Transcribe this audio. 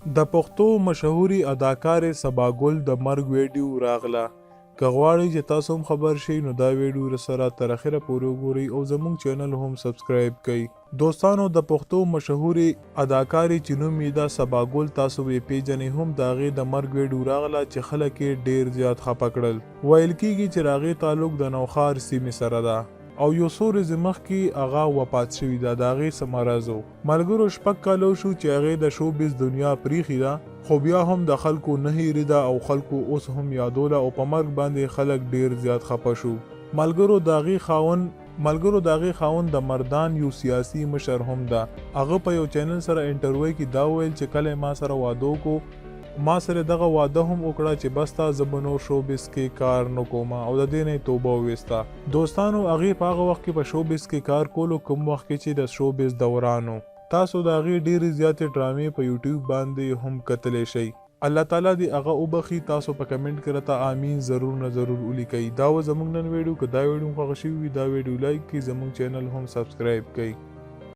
د پښتو مشهوري اداکارې صبا ګل د مرګ ویډیو راغله. که غواړئ چې تاسو هم خبر شئ نو دا ویډیو سره تر اخره پورې وګورئ او زموږ چینل هم سبسکرایب کړئ. دوستانو د پښتو مشهوري اداکارې چې نوم یې د صبا ګل تاسو یې پیژنئ هم د هغې د مرګ ویډیو راغله چې خلک یې ډیر زیات خفه کړل. ویل کېږي چې د هغې تعلق د نوښار سیمې سره ده او یو څو ورځې مخکې هغه وفات شوې ده. د هغې څه مرض و. ملګرو 6 کاله شو چې هغې د شوبز دنیا پریښې ده خو بیا هم د خلکو نه هېرېده او خلکو اوس هم یادوله او په مرګ باندې خلک ډیر زیات خفه شو. ملګرو د هغې خاوند د مردان یو سیاسي مشر هم ده. هغه په یو چینل سره انټرویو کې دا ویل چې کله ما سره واده وکړو ما سره دغه واده هم وکړه چې بس تا زه به نور شوبز کې کار نه کوم او د دې نه توبه وویسته. دوستانو هغې په هغه وخت کې په شوبز کې کار کولو کوم وخت کې چې د شوبز دوران و. تاسو د هغې ډېرې زیاتې ډرامې په یوټیوب باندې هم کتلی شئ. الله تعالی دې هغه وبخي. تاسو په کمنټ کې راته آمین ضرور نه ضرور ولیکئ. دا و زموږ نن ویډیو. که دا ویډیو خوښ شوي وي دا ویډیو لایک کړئ، زموږ چینل هم سبسکرایب کړئ.